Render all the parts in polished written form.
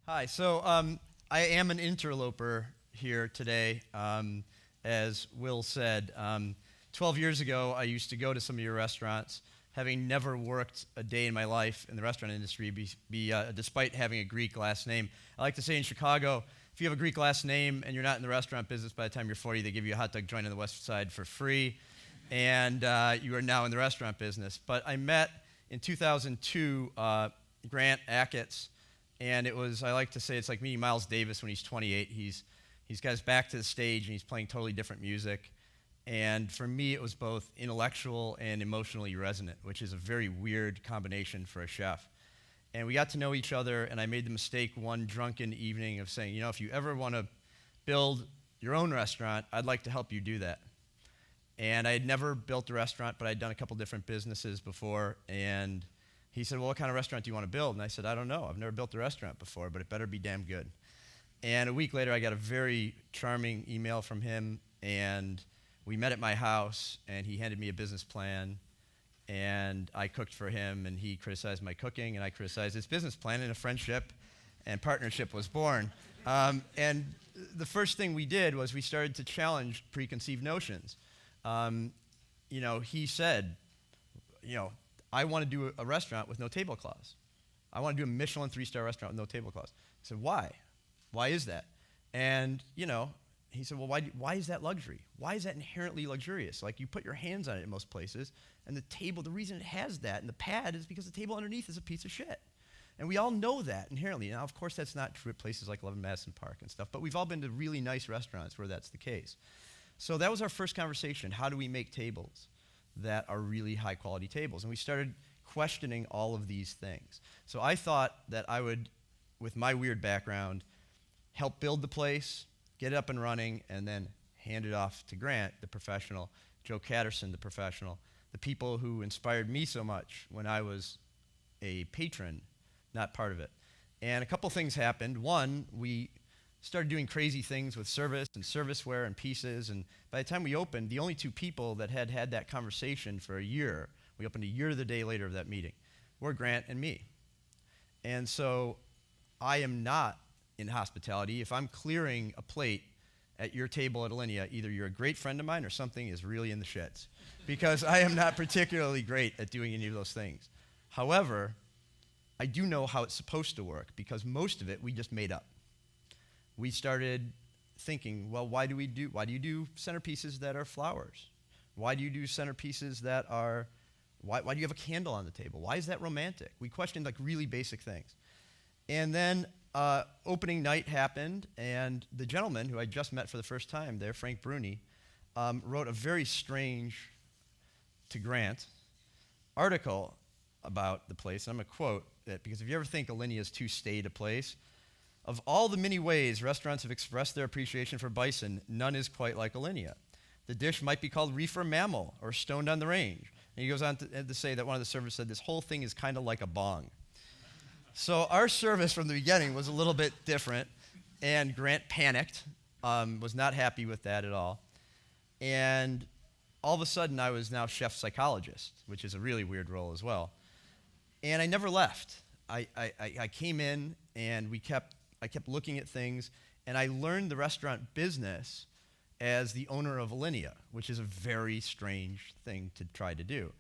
Hi. I am an interloper here today. As Will said, 12 years ago, I used to go to some of your restaurants, having never worked a day in my life in the restaurant industry, despite having a Greek last name. I like to say in Chicago, if you have a Greek last name and you're not in the restaurant business, by the time you're 40, they give you a hot dog joint on the West Side for free, and you are now in the restaurant business. But I met in 2002 Grant Achatz. And I like to say, it's like meeting Miles Davis when he's 28. He's got his back to the stage, and he's playing totally different music. And for me, it was both intellectual and emotionally resonant, which is a very weird combination for a chef. And we got to know each other, and I made the mistake one drunken evening of saying, if you ever want to build your own restaurant, I'd like to help you do that. And I had never built a restaurant, but I'd done a couple different businesses before, and he said, well, what kind of restaurant do you want to build? And I said, I don't know. I've never built a restaurant before, but it better be damn good. And a week later, I got a very charming email from him, and we met at my house, and he handed me a business plan, and I cooked for him, and he criticized my cooking, and I criticized his business plan, and a friendship and partnership was born. And the first thing we did was we started to challenge preconceived notions. He said, I want to do a restaurant with no tablecloths. I want to do a Michelin 3-star restaurant with no tablecloths. I said, why? Why is that? And, he said, well, why is that luxury? Why is that inherently luxurious? Like, you put your hands on it in most places, and the reason it has that, and the pad, is because the table underneath is a piece of shit. And we all know that inherently. Now, of course, that's not true at places like 11 Madison Park and stuff, but we've all been to really nice restaurants where that's the case. So that was our first conversation. How do we make tables that are really high-quality tables? And we started questioning all of these things. So I thought that I would, with my weird background, help build the place, get it up and running, and then hand it off to Grant, the professional, Joe Catterson, the professional, the people who inspired me so much when I was a patron, not part of it. And a couple things happened. One, we started doing crazy things with service and serviceware and pieces, and by the time we opened, the only two people that had had that conversation for a year, we opened a year to the day later of that meeting, were Grant and me. And so I am not in hospitality. If I'm clearing a plate at your table at Alinea, either you're a great friend of mine or something is really in the shits, because I am not particularly great at doing any of those things. However, I do know how it's supposed to work, because most of it we just made up. We started thinking, well, why do you do centerpieces that are flowers? Why do you do centerpieces that are, why do you have a candle on the table? Why is that romantic? We questioned like really basic things. And then opening night happened, and the gentleman who I just met for the first time there, Frank Bruni, wrote a very strange, to Grant, article about the place. And I'm going to quote it, because if you ever think Alinea is too staid a place, of all the many ways restaurants have expressed their appreciation for bison, none is quite like Alinea. The dish might be called reefer mammal or stoned on the range. And he goes on to say that one of the servers said, this whole thing is kind of like a bong. So our service from the beginning was a little bit different, and Grant panicked, was not happy with that at all. And all of a sudden, I was now chef psychologist, which is a really weird role as well. And I never left. I came in, and I kept looking at things, and I learned the restaurant business as the owner of Alinea, which is a very strange thing to try to do.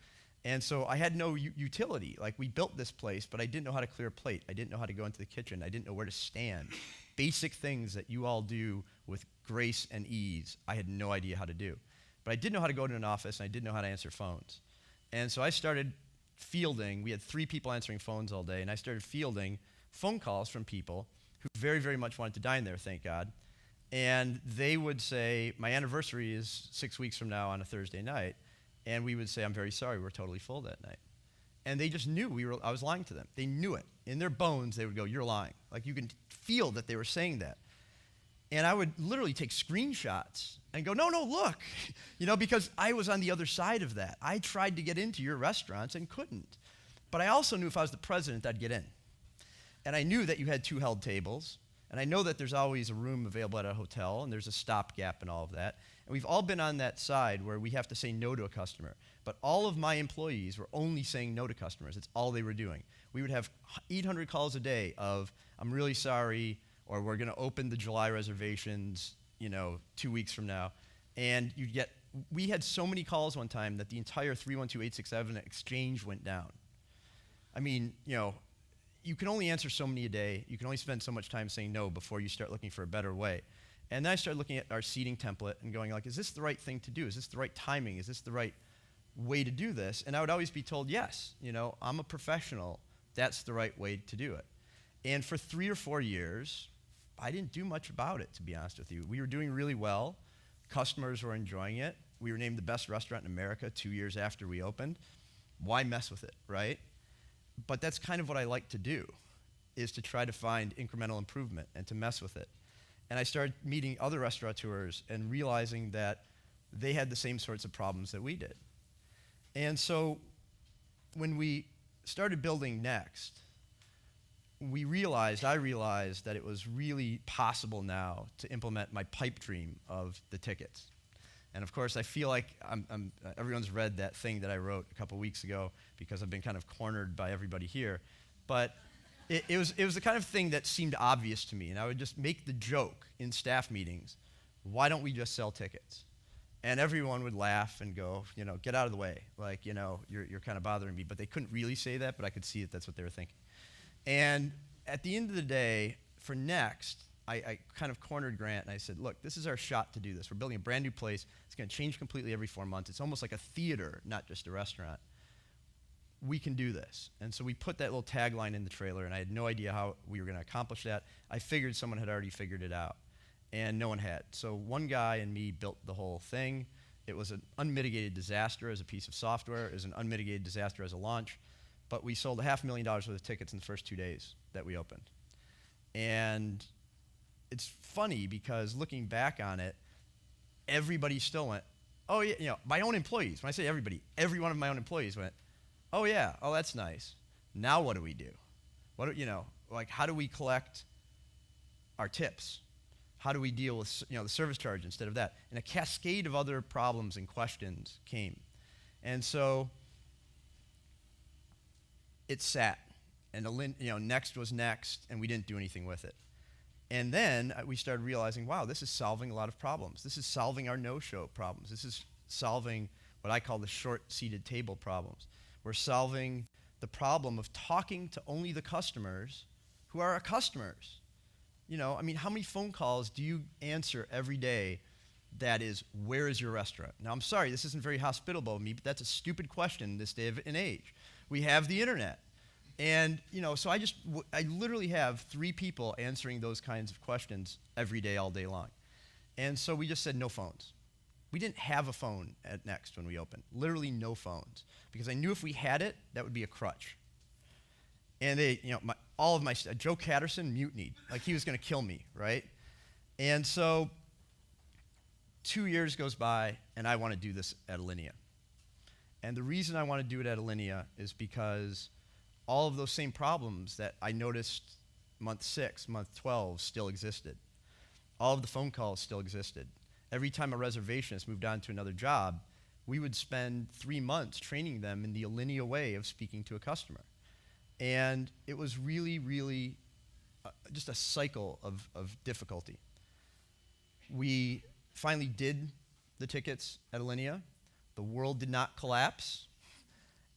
And so I had no utility. Like, we built this place, but I didn't know how to clear a plate. I didn't know how to go into the kitchen. I didn't know where to stand. Basic things that you all do with grace and ease, I had no idea how to do. But I did know how to go to an office, and I did know how to answer phones. And so I started fielding. We had 3 people answering phones all day, and I started fielding phone calls from people who very, very much wanted to dine there, thank God. And they would say, my anniversary is 6 weeks from now on a Thursday night. And we would say, I'm very sorry, we're totally full that night. And they just knew I was lying to them. They knew it. In their bones, they would go, you're lying. Like, you can feel that they were saying that. And I would literally take screenshots and go, no, look. Because I was on the other side of that. I tried to get into your restaurants and couldn't. But I also knew if I was the president, I'd get in. And I knew that you had 2 held tables. And I know that there's always a room available at a hotel, and there's a stopgap and all of that. And we've all been on that side where we have to say no to a customer. But all of my employees were only saying no to customers. It's all they were doing. We would have 800 calls a day of, I'm really sorry, or we're going to open the July reservations, 2 weeks from now. And we had so many calls one time that the entire 312867 exchange went down. I mean, you can only answer so many a day. You can only spend so much time saying no before you start looking for a better way. And then I started looking at our seating template and going like, is this the right thing to do? Is this the right timing? Is this the right way to do this? And I would always be told, yes, I'm a professional. That's the right way to do it. And for 3 or 4 years, I didn't do much about it, to be honest with you. We were doing really well. Customers were enjoying it. We were named the best restaurant in America 2 years after we opened. Why mess with it, right? But that's kind of what I like to do, is to try to find incremental improvement and to mess with it. And I started meeting other restaurateurs and realizing that they had the same sorts of problems that we did. And so when we started building Next, I realized that it was really possible now to implement my pipe dream of the tickets. And of course, I feel like everyone's read that thing that I wrote a couple weeks ago because I've been kind of cornered by everybody here. But it was the kind of thing that seemed obvious to me. And I would just make the joke in staff meetings, why don't we just sell tickets? And everyone would laugh and go, get out of the way. Like, you're kind of bothering me. But they couldn't really say that, but I could see that that's what they were thinking. And at the end of the day, for Next, I kind of cornered Grant and I said, look, this is our shot to do this. We're building a brand new place. It's going to change completely every 4 months. It's almost like a theater, not just a restaurant. We can do this. And so we put that little tagline in the trailer, and I had no idea how we were going to accomplish that. I figured someone had already figured it out, and no one had. So one guy and me built the whole thing. It was an unmitigated disaster as a piece of software. It was an unmitigated disaster as a launch. But we sold $500,000 worth of tickets in the first 2 days that we opened. And it's funny because looking back on it, everybody still went, oh yeah, my own employees, when I say everybody, every one of my own employees went, oh yeah, oh that's nice. Now what do we do? How do we collect our tips? How do we deal with the service charge instead of that? And a cascade of other problems and questions came. And so it sat, and Next was Next, and we didn't do anything with it. And then we started realizing, wow, this is solving a lot of problems. This is solving our no-show problems. This is solving what I call the short-seated table problems. We're solving the problem of talking to only the customers who are our customers. How many phone calls do you answer every day that is, where is your restaurant? Now, I'm sorry, this isn't very hospitable of me, but that's a stupid question this day and age. We have the internet. And, so I literally have 3 people answering those kinds of questions every day, all day long. And so we just said no phones. We didn't have a phone at Next when we opened, literally no phones, because I knew if we had it, that would be a crutch. And Joe Catterson mutinied, like he was going to kill me, right? And so 2 years goes by, and I want to do this at Alinea. And the reason I want to do it at Alinea is because all of those same problems that I noticed month 6, month 12 still existed. All of the phone calls still existed. Every time a reservationist moved on to another job, we would spend 3 months training them in the Alinea way of speaking to a customer. And it was really, really just a cycle of difficulty. We finally did the tickets at Alinea. The world did not collapse.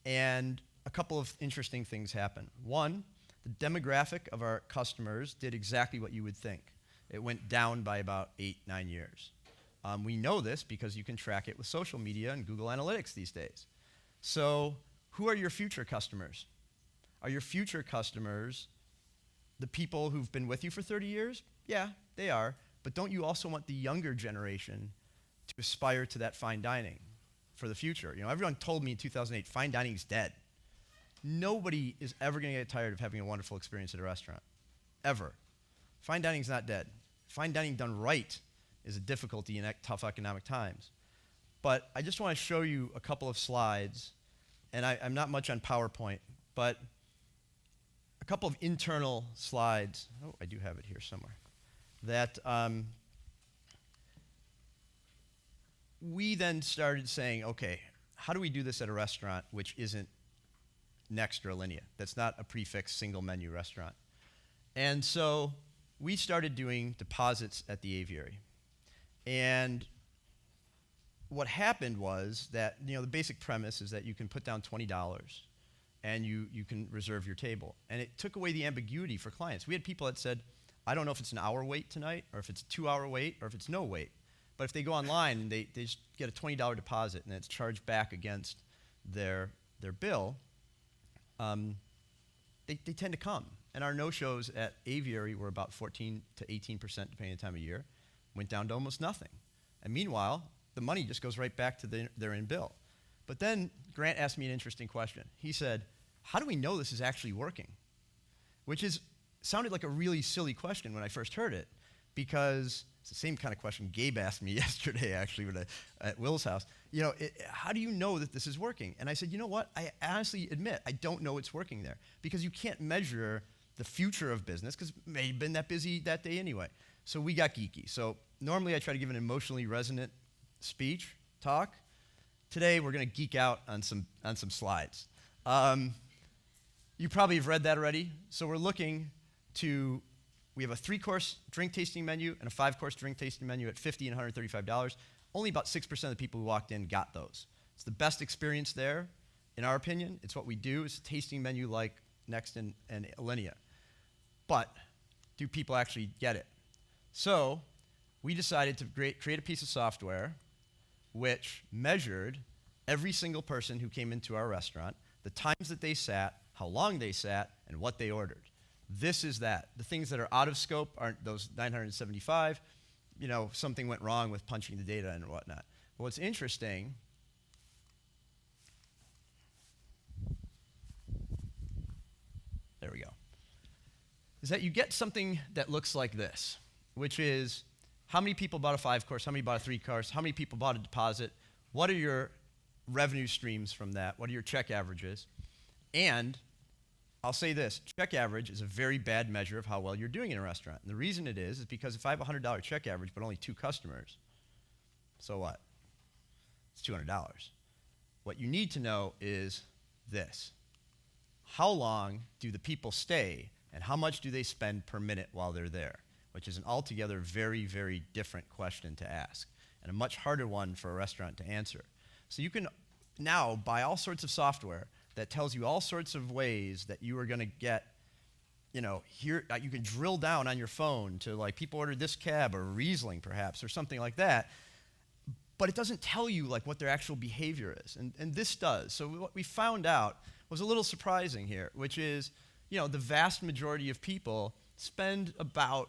And a couple of interesting things happened. One, the demographic of our customers did exactly what you would think. It went down by about 8-9 years. We know this because you can track it with social media and Google Analytics these days. So who are your future customers? Are your future customers the people who've been with you for 30 years? Yeah, they are. But don't you also want the younger generation to aspire to that fine dining for the future? Everyone told me in 2008, fine dining's dead. Nobody is ever going to get tired of having a wonderful experience at a restaurant, ever. Fine dining's not dead. Fine dining done right is a difficulty in tough economic times. But I just want to show you a couple of slides, and I'm not much on PowerPoint, but a couple of internal slides. Oh, I do have it here somewhere. That we then started saying, okay, how do we do this at a restaurant which isn't next or Alinea? That's not a prefix single menu restaurant. And so we started doing deposits at the aviary. And what happened was that, the basic premise is that you can put down $20 and you can reserve your table. And it took away the ambiguity for clients. We had people that said, I don't know if it's an hour wait tonight, or if it's a 2-hour wait, or if it's no wait. But if they go online and they just get a $20 deposit and it's charged back against their bill, they tend to come. And our no-shows at aviary were about 14 to 18%, depending on the time of year. Went down to almost nothing. And meanwhile, the money just goes right back to their in-bill. But then Grant asked me an interesting question. He said, how do we know this is actually working? Which sounded like a really silly question when I first heard it, because it's the same kind of question Gabe asked me yesterday, actually, at Will's house. How do you know that this is working? And I said, you know what? I honestly admit I don't know it's working there, because you can't measure the future of business, because it may have been that busy that day anyway. So we got geeky. So normally I try to give an emotionally resonant talk. Today we're going to geek out on some slides. You probably have read that already. So we're looking we have a 3-course drink tasting menu and a 5-course drink tasting menu at $50 and $135. Only about 6% of the people who walked in got those. It's the best experience there, in our opinion. It's what we do. It's a tasting menu like Next and Alinea. But do people actually get it? So we decided to create a piece of software which measured every single person who came into our restaurant, the times that they sat, how long they sat, and what they ordered. This is that. The things that are out of scope aren't those 975. Something went wrong with punching the data in and whatnot. But what's interesting, there we go, is that you get something that looks like this, which is how many people bought a 5-course, how many bought a 3-course, how many people bought a deposit, what are your revenue streams from that, what are your check averages, and I'll say this, check average is a very bad measure of how well you're doing in a restaurant. And the reason it is because if I have a $100 check average but only 2 customers, so what? It's $200. What you need to know is this. How long do the people stay, and how much do they spend per minute while they're there? Which is an altogether very, very different question to ask, and a much harder one for a restaurant to answer. So you can now buy all sorts of software that tells you all sorts of ways that you are going to get, here, you can drill down on your phone to, like, people ordered this cab or Riesling perhaps or something like that, but it doesn't tell you, like, what their actual behavior is, and this does. So what we found out was a little surprising here, which is, the vast majority of people spend about,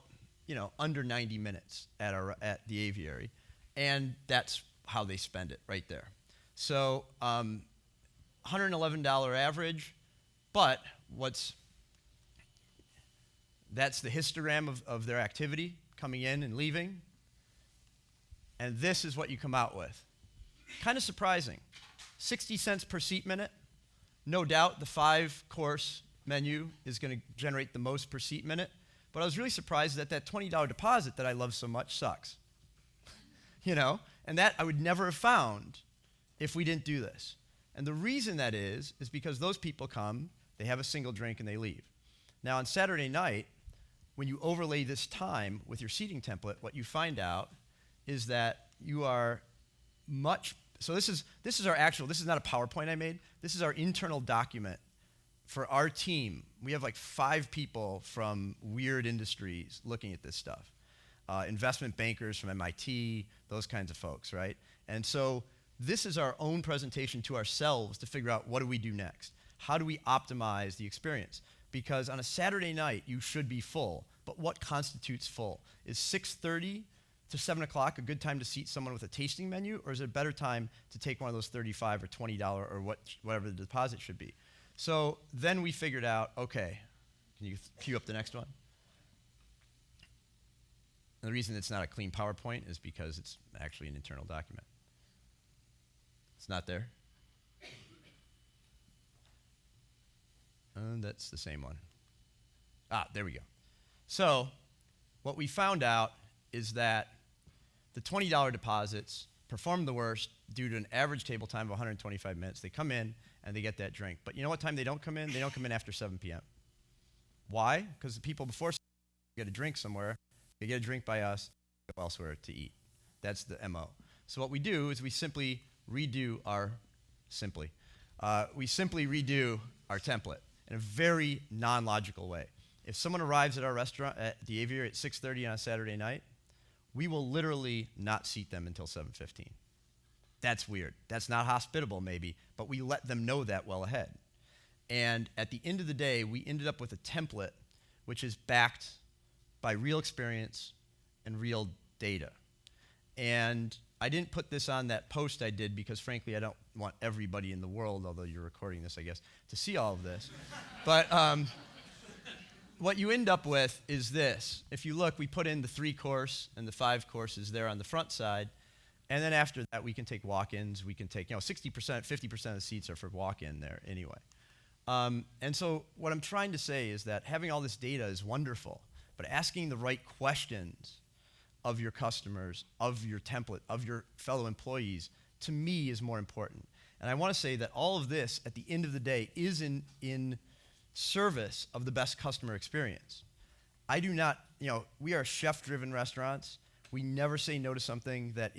under 90 minutes at the aviary, and that's how they spend it right there. So $111 average, but that's the histogram of their activity coming in and leaving. And this is what you come out with. Kind of surprising. 60 cents per seat minute. No doubt the 5-course menu is going to generate the most per seat minute, but I was really surprised that $20 deposit that I love so much sucks. And that I would never have found if we didn't do this. And the reason that is because those people come, they have a single drink, and they leave. Now, on Saturday night, when you overlay this time with your seating template, what you find out is that you are so this is this is not a PowerPoint I made. This is our internal document for our team. We have like 5 people from weird industries looking at this stuff. Investment bankers from MIT, those kinds of folks, right? And so this is our own presentation to ourselves to figure out what do we do next. How do we optimize the experience? Because on a Saturday night, you should be full, but what constitutes full? Is 6:30 to 7 o'clock a good time to seat someone with a tasting menu, or is it a better time to take one of those $35 or $20 or whatever the deposit should be? So then we figured out, okay, can you cue up the next one? And the reason it's not a clean PowerPoint is because it's actually an internal document. It's not there. And that's the same one. There we go. So what we found out is that the $20 deposits perform the worst due to an average table time of 125 minutes. They come in and they get that drink. But you know what time they don't come in? They don't come in after 7 p.m. Why? Because the people before get a drink somewhere, they get a drink by us, go elsewhere to eat. That's the MO. So what we do is we simply redo our template in a very non-logical way. If someone arrives at our restaurant at the Aviary at 6:30 on a Saturday night, we will literally not seat them until 7:15. That's weird. That's not hospitable maybe, but we let them know that well ahead. And at the end of the day, we ended up with a template which is backed by real experience and real data. And I didn't put this on that post I did because, frankly, I don't want everybody in the world, although you're recording this, I guess, to see all of this. But what you end up with is this. If you look, we put in the 3-course and the 5 courses there on the front side. And then after that, we can take walk-ins. We can take, 60%, 50% of the seats are for walk-in there anyway. And so what I'm trying to say is that having all this data is wonderful, but asking the right questions of your customers, of your template, of your fellow employees, to me is more important. And I want to say that all of this, at the end of the day, is in service of the best customer experience. I do not, we are chef-driven restaurants. We never say no to something that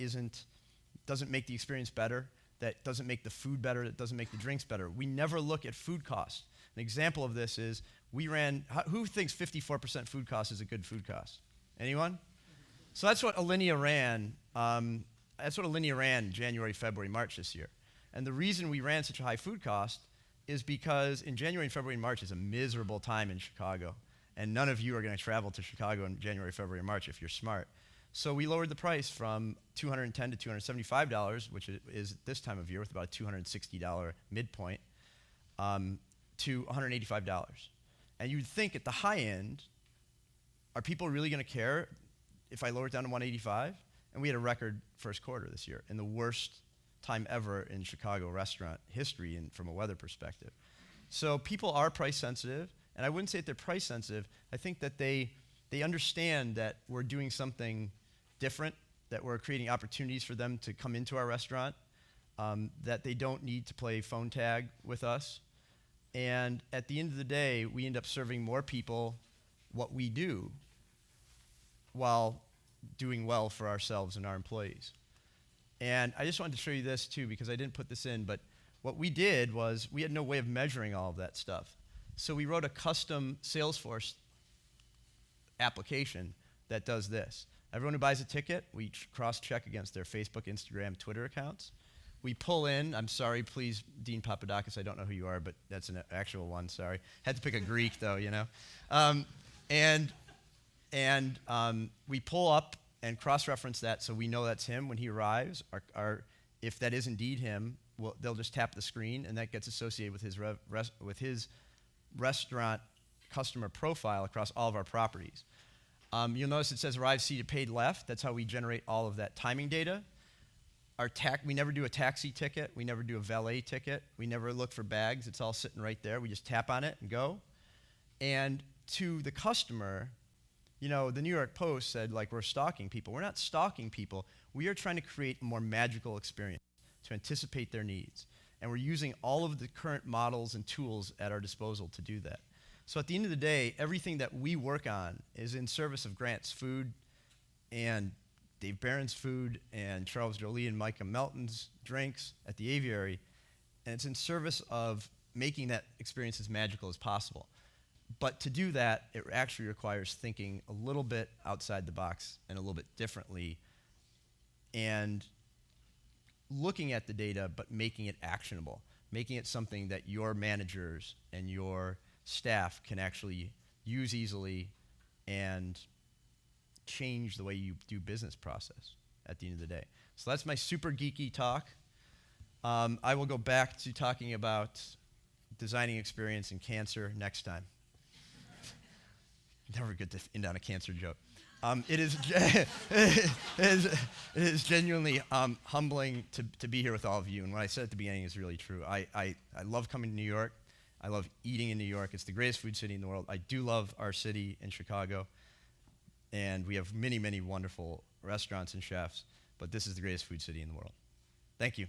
doesn't make the experience better, that doesn't make the food better, that doesn't make the drinks better. We never look at food costs. An example of this is who thinks 54% food cost is a good food cost? Anyone? So that's what Alinea ran. January, February, March this year. And the reason we ran such a high food cost is because in January, February, and March is a miserable time in Chicago. And none of you are going to travel to Chicago in January, February, and March if you're smart. So we lowered the price from $210 to $275, which is this time of year with about a $260 midpoint, to $185. And you'd think at the high end, are people really going to care if I lower it down to $185? And we had a record first quarter this year, in the worst time ever in Chicago restaurant history from a weather perspective. So people are price sensitive, and I wouldn't say that they're price sensitive. I think that they understand that we're doing something different, that we're creating opportunities for them to come into our restaurant, that they don't need to play phone tag with us. And at the end of the day, we end up serving more people what we do while doing well for ourselves and our employees. And I just wanted to show you this too, because I didn't put this in, but what we did was we had no way of measuring all of that stuff. So we wrote a custom Salesforce application that does this. Everyone who buys a ticket, we cross-check against their Facebook, Instagram, Twitter accounts. We pull in, I'm sorry, please, Dean Papadakis, I don't know who you are, but that's an actual one, sorry. Had to pick a Greek though, we pull up and cross-reference that so we know that's him when he arrives. If that is indeed him, they'll just tap the screen, and that gets associated with his restaurant customer profile across all of our properties. You'll notice it says arrived, seated, paid, left. That's how we generate all of that timing data. We never do a taxi ticket. We never do a valet ticket. We never look for bags. It's all sitting right there. We just tap on it and go. And to the customer, the New York Post said, we're stalking people. We're not stalking people. We are trying to create a more magical experience to anticipate their needs. And we're using all of the current models and tools at our disposal to do that. So at the end of the day, everything that we work on is in service of Grant's food and Dave Barron's food and Charles Jolie and Micah Melton's drinks at the Aviary. And it's in service of making that experience as magical as possible. But to do that, it actually requires thinking a little bit outside the box and a little bit differently and looking at the data but making it actionable, making it something that your managers and your staff can actually use easily and change the way you do business process at the end of the day. So that's my super geeky talk. I will go back to talking about designing experience in cancer next time. Never good to end on a cancer joke. It is genuinely humbling to be here with all of you. And what I said at the beginning is really true. I love coming to New York. I love eating in New York. It's the greatest food city in the world. I do love our city in Chicago, and we have many, many wonderful restaurants and chefs, but this is the greatest food city in the world. Thank you.